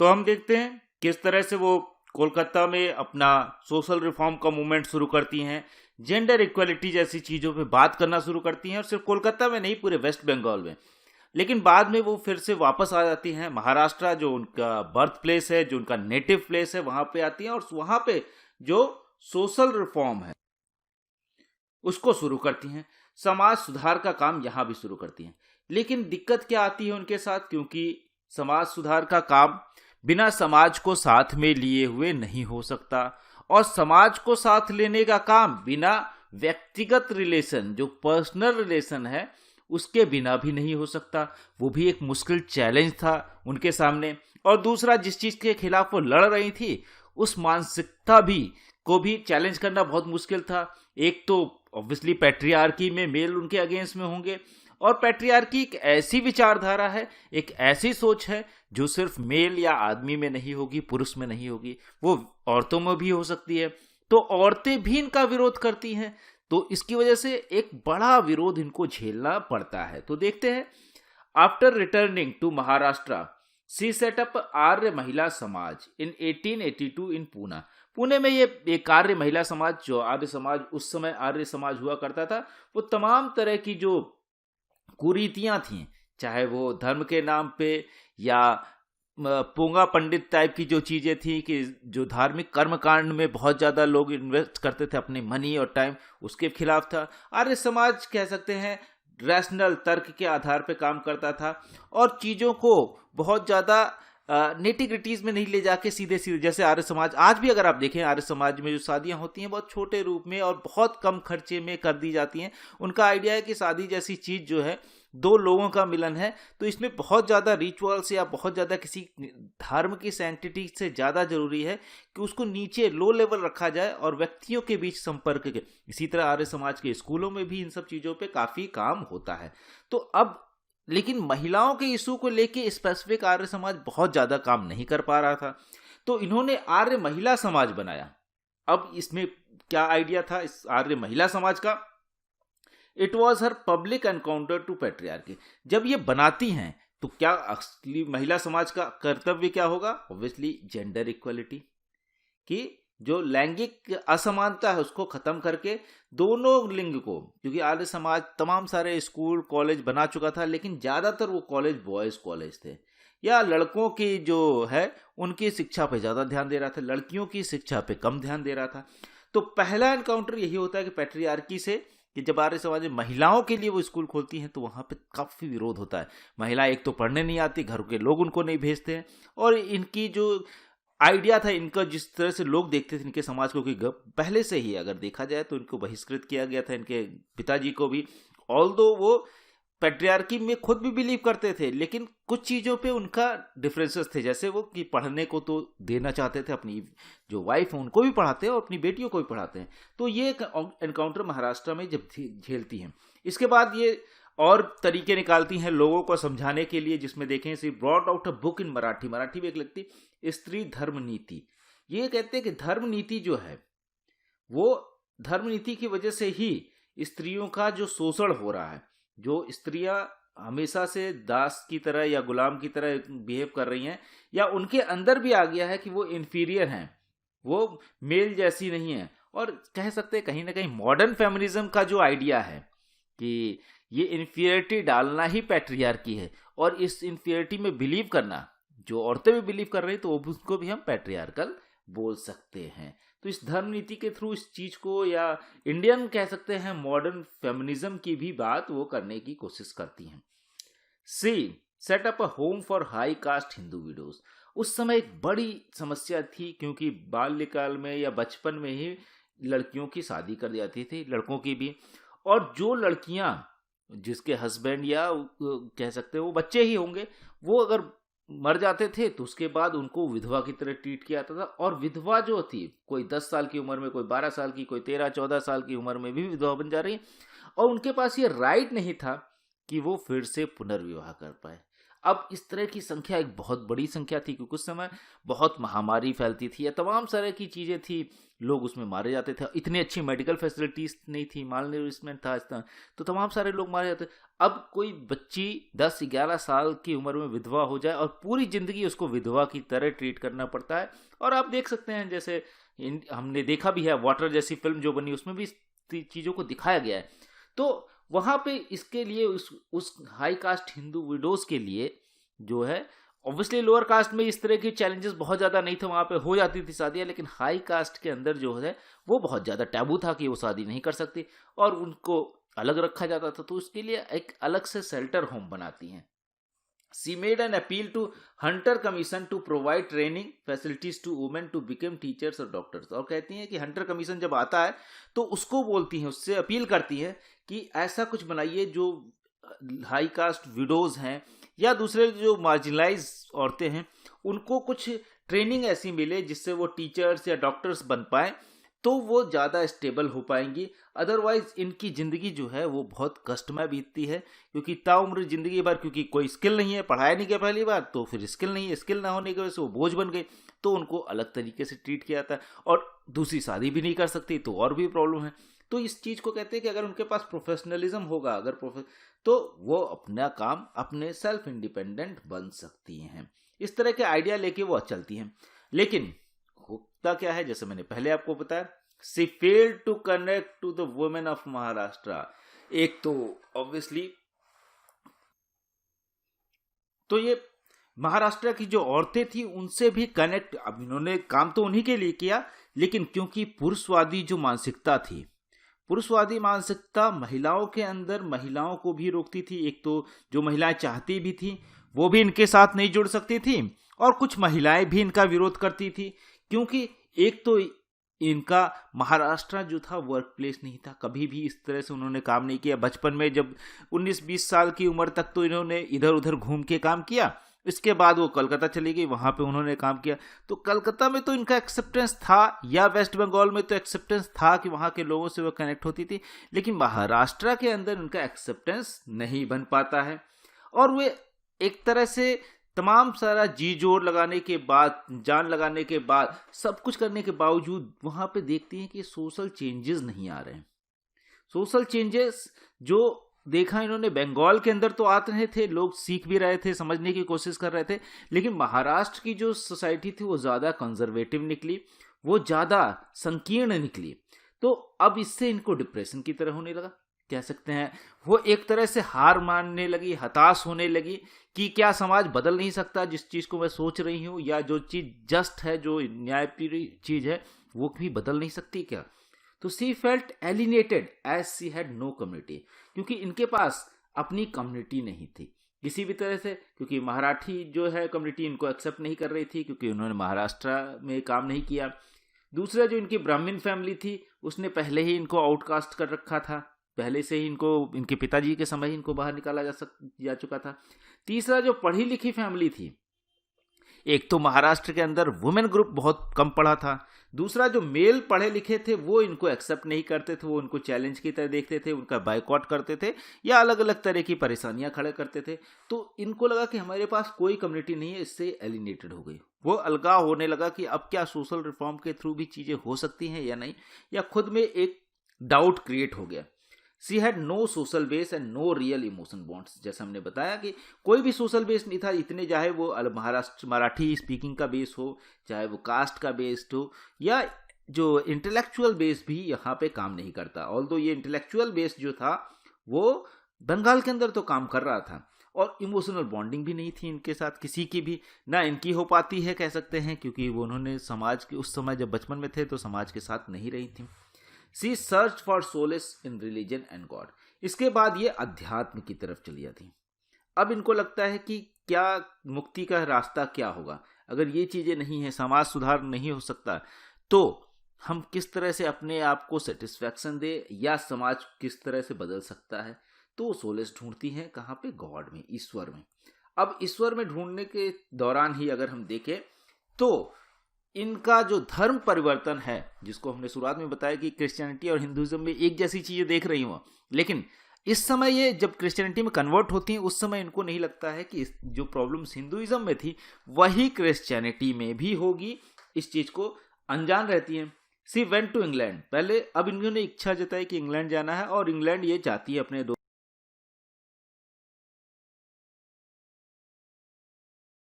तो हम देखते हैं किस तरह से वो कोलकाता में अपना सोशल रिफॉर्म का मूवमेंट शुरू करती हैं, जेंडर इक्वलिटी जैसी चीज़ों पे बात करना शुरू करती हैं, और सिर्फ कोलकाता में नहीं, पूरे वेस्ट बंगाल में। लेकिन बाद में वो फिर से वापस आ जाती हैं महाराष्ट्र, जो उनका बर्थ प्लेस है, जो उनका नेटिव प्लेस है, वहाँ पे आती हैं और वहाँ पे जो सोशल रिफॉर्म है उसको शुरू करती हैं। समाज सुधार का काम यहाँ भी शुरू करती हैं। लेकिन दिक्कत क्या आती है उनके साथ, क्योंकि समाज सुधार का काम बिना समाज को साथ में लिए हुए नहीं हो सकता, और समाज को साथ लेने का काम बिना व्यक्तिगत रिलेशन, जो पर्सनल रिलेशन है, उसके बिना भी नहीं हो सकता। वो भी एक मुश्किल चैलेंज था उनके सामने। और दूसरा, जिस चीज के खिलाफ वो लड़ रही थी, उस मानसिकता को भी चैलेंज करना बहुत मुश्किल था। एक तो ऑब्वियसली पैट्रियार्की में मेल उनके अगेंस्ट में होंगे, और पैट्रियार्की एक ऐसी विचारधारा है, एक ऐसी सोच है जो सिर्फ मेल या आदमी में नहीं होगी, पुरुष में नहीं होगी, वो औरतों में भी हो सकती है। तो औरतें भी इनका विरोध करती हैं, तो इसकी वजह से एक बड़ा विरोध इनको झेलना पड़ता है। तो देखते हैं, after returning to Maharashtra she set up Arya Mahila Samaj इन 1882 इन पूना। पुणे में ये एक आर्य महिला समाज, जो आर्य समाज उस समय आर्य समाज हुआ करता था, वो तमाम तरह की जो कुरीतियां थीं, चाहे वो धर्म के नाम पे या पोंगा पंडित टाइप की जो चीजें थी, कि जो धार्मिक कर्मकांड में बहुत ज्यादा लोग इन्वेस्ट करते थे अपने मनी और टाइम, उसके खिलाफ था। आर्य समाज कह सकते हैं रैशनल तर्क के आधार पे काम करता था, और चीजों को बहुत ज्यादा नेटिग्रिटीज में नहीं ले जाके सीधे सीधे, जैसे आर्य समाज आज भी अगर आप देखें, आर्य समाज में जो शादियां होती हैं बहुत छोटे रूप में और बहुत कम खर्चे में कर दी जाती हैं। उनका आइडिया है कि शादी जैसी चीज जो है दो लोगों का मिलन है, तो इसमें बहुत ज़्यादा रिचुअल्स या बहुत ज़्यादा किसी धर्म की सैंक्टिटी से ज़्यादा जरूरी है कि उसको नीचे लो लेवल रखा जाए और व्यक्तियों के बीच संपर्क के। इसी तरह आर्य समाज के स्कूलों में भी इन सब चीज़ों पे काफ़ी काम होता है। तो अब लेकिन महिलाओं के इशू को लेके स्पेसिफिक आर्य समाज बहुत ज़्यादा काम नहीं कर पा रहा था, तो इन्होंने आर्य महिला समाज बनाया। अब इसमें क्या आइडिया था इस आर्य महिला समाज का? It was her public encounter to patriarchy. जब ये बनाती हैं तो क्या असली महिला समाज का कर्तव्य क्या होगा? ऑब्वियसली जेंडर इक्वलिटी, कि जो लैंगिक असमानता है उसको खत्म करके दोनों लिंग को, क्योंकि आर्य समाज तमाम सारे स्कूल कॉलेज बना चुका था, लेकिन ज्यादातर वो कॉलेज बॉयज कॉलेज थे, या लड़कों की जो है उनकी शिक्षा पे ज्यादा ध्यान दे रहा था, लड़कियों की शिक्षा पे कम ध्यान दे रहा था। तो पहला एनकाउंटर यही होता है कि पैट्रियार्की से, कि जब आर्य समाज में महिलाओं के लिए वो स्कूल खोलती हैं तो वहाँ पे काफ़ी विरोध होता है। महिला एक तो पढ़ने नहीं आती, घर के लोग उनको नहीं भेजते हैं, और इनकी जो आइडिया था, इनका जिस तरह से लोग देखते थे इनके समाज को, कि पहले से ही अगर देखा जाए तो इनको बहिष्कृत किया गया था, इनके पिताजी को भी। ऑल्दो वो पैट्रियार्की में खुद भी बिलीव करते थे, लेकिन कुछ चीज़ों पे उनका डिफरेंसेस थे, जैसे वो कि पढ़ने को तो देना चाहते थे, अपनी जो वाइफ है उनको भी पढ़ाते हैं और अपनी बेटियों को भी पढ़ाते हैं। तो ये एनकाउंटर महाराष्ट्र में जब झेलती हैं, इसके बाद ये और तरीके निकालती हैं लोगों को समझाने के लिए, जिसमें देखें she brought out a book in Marathi में एक लिखती स्त्री धर्म नीति। ये कहते हैं कि धर्म नीति जो है, वो धर्म नीति की वजह से ही स्त्रियों का जो शोषण हो रहा है, जो स्त्रियां हमेशा से दास की तरह या गुलाम की तरह बिहेव कर रही हैं, या उनके अंदर भी आ गया है कि वो इन्फीरियर हैं, वो मेल जैसी नहीं है। और कह सकते हैं कहीं ना कहीं मॉडर्न फेमिनिज्म का जो आइडिया है कि ये इन्फीरियरिटी डालना ही पैट्रियार्की है, और इस इन्फीरियरिटी में बिलीव करना, जो औरतें भी बिलीव कर रही, तो उसको भी हम पैट्रियार्कल बोल सकते हैं। तो इस धर्म नीति के थ्रू इस चीज को, या इंडियन कह सकते हैं मॉडर्न फेमिनिज्म की भी बात वो करने की कोशिश करती हैं। She set up a home for high caste Hindu widows. उस समय एक बड़ी समस्या थी, क्योंकि बाल्यकाल में या बचपन में ही लड़कियों की शादी कर दी जाती थी, लड़कों की भी। और जो लड़कियां जिसके हस्बैंड या कह सकते हैं वो बच्चे ही होंगे, वो अगर मर जाते थे तो उसके बाद उनको विधवा की तरह ट्रीट किया जाता था। और विधवा जो थी, कोई 10 साल की उम्र में, कोई 12 साल की, कोई 13-14 साल की उम्र में भी विधवा बन जा रही, और उनके पास ये राइट नहीं था कि वो फिर से पुनर्विवाह कर पाए। अब इस तरह की संख्या एक बहुत बड़ी संख्या थी, क्योंकि उस समय बहुत महामारी फैलती थी या तमाम तरह की चीज़ें थी, लोग उसमें मारे जाते थे, इतनी अच्छी मेडिकल फैसिलिटीज नहीं थी, माल न्यूट्रिशमेंट था इस तरह, तो तमाम सारे लोग मारे जाते। अब कोई बच्ची 10-11 साल की उम्र में विधवा हो जाए और पूरी जिंदगी उसको विधवा की तरह ट्रीट करना पड़ता है। और आप देख सकते हैं, जैसे हमने देखा भी है, वाटर जैसी फिल्म जो बनी उसमें भी चीज़ों को दिखाया गया है। तो वहाँ पे इसके लिए उस हाई कास्ट हिंदू विडोज के लिए जो है, ऑब्वियसली लोअर कास्ट में इस तरह के चैलेंजेस बहुत ज़्यादा नहीं थे, वहाँ पे हो जाती थी शादियाँ, लेकिन हाई कास्ट के अंदर जो है वो बहुत ज़्यादा टैबू था कि वो शादी नहीं कर सकती और उनको अलग रखा जाता था। तो उसके लिए एक अलग से शेल्टर होम बनाती हैं। She made an appeal to Hunter Commission to provide training facilities to women to become teachers और doctors। और कहती हैं कि हंटर कमीशन जब आता है तो उसको बोलती हैं, उससे अपील करती है कि ऐसा कुछ बनाइए जो हाई कास्ट विडोज हैं या दूसरे जो मार्जिनलाइज औरतें हैं उनको कुछ ट्रेनिंग ऐसी मिले जिससे वो टीचर्स या डॉक्टर्स बन पाए, तो वो ज़्यादा स्टेबल हो पाएंगी। अदरवाइज इनकी ज़िंदगी जो है वो बहुत कष्टमय बीतती है, क्योंकि ताउम्र ज़िंदगी भर, क्योंकि कोई स्किल नहीं है, पढ़ाया नहीं गया पहली बार, तो फिर स्किल नहीं है, स्किल ना होने की वजह से वो बोझ बन गई, तो उनको अलग तरीके से ट्रीट किया जाता है और दूसरी शादी भी नहीं कर सकती, तो और भी प्रॉब्लम है। तो इस चीज़ को कहते हैं कि अगर उनके पास प्रोफेशनलिज्म होगा, तो वो अपना काम अपने सेल्फ इंडिपेंडेंट बन सकती हैं। इस तरह के आइडिया लेके वो चलती हैं। लेकिन होता क्या है, जैसे मैंने पहले आपको बताया, she failed to connect to the women of Maharashtra. एक तो ऑब्वियसली तो ये महाराष्ट्र की जो औरतें थी उनसे भी कनेक्ट, अब इन्होंने काम तो उन्हीं के लिए किया, लेकिन क्योंकि पुरुषवादी जो मानसिकता थी, पुरुषवादी मानसिकता महिलाओं के अंदर महिलाओं को भी रोकती थी। एक तो जो महिलाएं चाहती भी थी वो भी इनके साथ नहीं जुड़ सकती थी और कुछ महिलाएं भी इनका विरोध करती थी, क्योंकि एक तो इनका महाराष्ट्र जो था वर्क प्लेस नहीं था, कभी भी इस तरह से उन्होंने काम नहीं किया। बचपन में जब 19-20 साल की उम्र तक तो इन्होंने इधर उधर घूम के काम किया, इसके बाद वो कलकत्ता चली गई, वहाँ पे उन्होंने काम किया। तो कलकत्ता में तो इनका एक्सेप्टेंस था या वेस्ट बंगाल में तो एक्सेप्टेंस था कि वहाँ के लोगों से वो कनेक्ट होती थी, लेकिन महाराष्ट्र के अंदर उनका एक्सेप्टेंस नहीं बन पाता है। और वे एक तरह से तमाम सारा जी जोर लगाने के बाद, जान लगाने के बाद, सब कुछ करने के बावजूद वहाँ पे देखती हैं कि सोशल चेंजेस नहीं आ रहे हैं। सोशल चेंजेस जो देखा इन्होंने बंगाल के अंदर तो आते रहे थे, लोग सीख भी रहे थे, समझने की कोशिश कर रहे थे, लेकिन महाराष्ट्र की जो सोसाइटी थी वो ज़्यादा कंजर्वेटिव निकली, वो ज़्यादा संकीर्ण निकली। तो अब इससे इनको डिप्रेशन की तरह होने लगा, कह सकते हैं। वो एक तरह से हार मानने लगी, हताश होने लगी कि क्या समाज बदल नहीं सकता जिस चीज़ को मैं सोच रही हूँ, या जो चीज़ जस्ट है, जो न्यायप्रिय चीज़ है, वो भी बदल नहीं सकती क्या। तो she felt alienated as she had no community, क्योंकि इनके पास अपनी कम्युनिटी नहीं थी किसी भी तरह से, क्योंकि मराठी जो है कम्युनिटी इनको एक्सेप्ट नहीं कर रही थी, क्योंकि उन्होंने महाराष्ट्र में काम नहीं किया। दूसरा जो इनकी ब्राह्मण फैमिली थी उसने पहले ही इनको आउटकास्ट कर रखा था, पहले से ही इनको, इनके पिताजी के समय ही इनको बाहर निकाला जा चुका था। तीसरा जो पढ़ी लिखी फैमिली थी, एक तो महाराष्ट्र के अंदर वुमेन ग्रुप बहुत कम पढ़ा था, दूसरा जो मेल पढ़े लिखे थे वो इनको एक्सेप्ट नहीं करते थे, वो उनको चैलेंज की तरह देखते थे, उनका बायकॉट करते थे या अलग अलग तरह की परेशानियां खड़े करते थे। तो इनको लगा कि हमारे पास कोई कम्युनिटी नहीं है, इससे एलिनेटेड हो गई। वो अलगाव होने लगा कि अब क्या सोशल रिफॉर्म के थ्रू भी चीज़ें हो सकती हैं या नहीं, या खुद में एक डाउट क्रिएट हो गया। She had no social base and no real emotion bonds. जैसे हमने बताया कि कोई भी सोशल बेस नहीं था, इतने चाहे वो महाराष्ट्र मराठी स्पीकिंग का बेस हो, चाहे वो कास्ट का बेस हो, या जो इंटेलेक्चुअल बेस भी यहाँ पे काम नहीं करता। ऑल्दो ये इंटेलेक्चुअल बेस जो था वो बंगाल के अंदर तो काम कर रहा था, और इमोशनल बॉन्डिंग भी नहीं थी इनके साथ किसी की भी, ना इनकी हो पाती है कह सकते हैं, क्योंकि वो उन्होंने समाज के उस समय जब बचपन में थे तो समाज के साथ नहीं रही थी। She search for solace in religion and god. इसके बाद ये अध्यात्म की तरफ चली जाती। अब इनको लगता है कि क्या मुक्ति का रास्ता क्या होगा, अगर ये चीज़ें नहीं है, समाज सुधार नहीं हो सकता, तो हम किस तरह से अपने आप को सेटिस्फैक्शन दे, या समाज किस तरह से बदल सकता है। तो सोलेस ढूंढती हैं कहाँ पे, गॉड में, ईश्वर में। अब ईश्वर में ढूंढने के दौरान ही अगर हम देखें तो इनका जो धर्म परिवर्तन है, जिसको हमने शुरुआत में बताया कि क्रिश्चियनिटी और हिंदुइज्म में एक जैसी चीजें देख रही हूँ, लेकिन इस समय ये जब क्रिश्चियनिटी में कन्वर्ट होती हैं उस समय इनको नहीं लगता है कि जो प्रॉब्लम्स हिंदुइज्म में थी वही क्रिश्चियनिटी में भी होगी, इस चीज को अनजान रहती हैं। सी वेंट टू इंग्लैंड, पहले अब इन्होंने इच्छा जताई कि इंग्लैंड जाना है और इंग्लैंड ये चाहती है अपने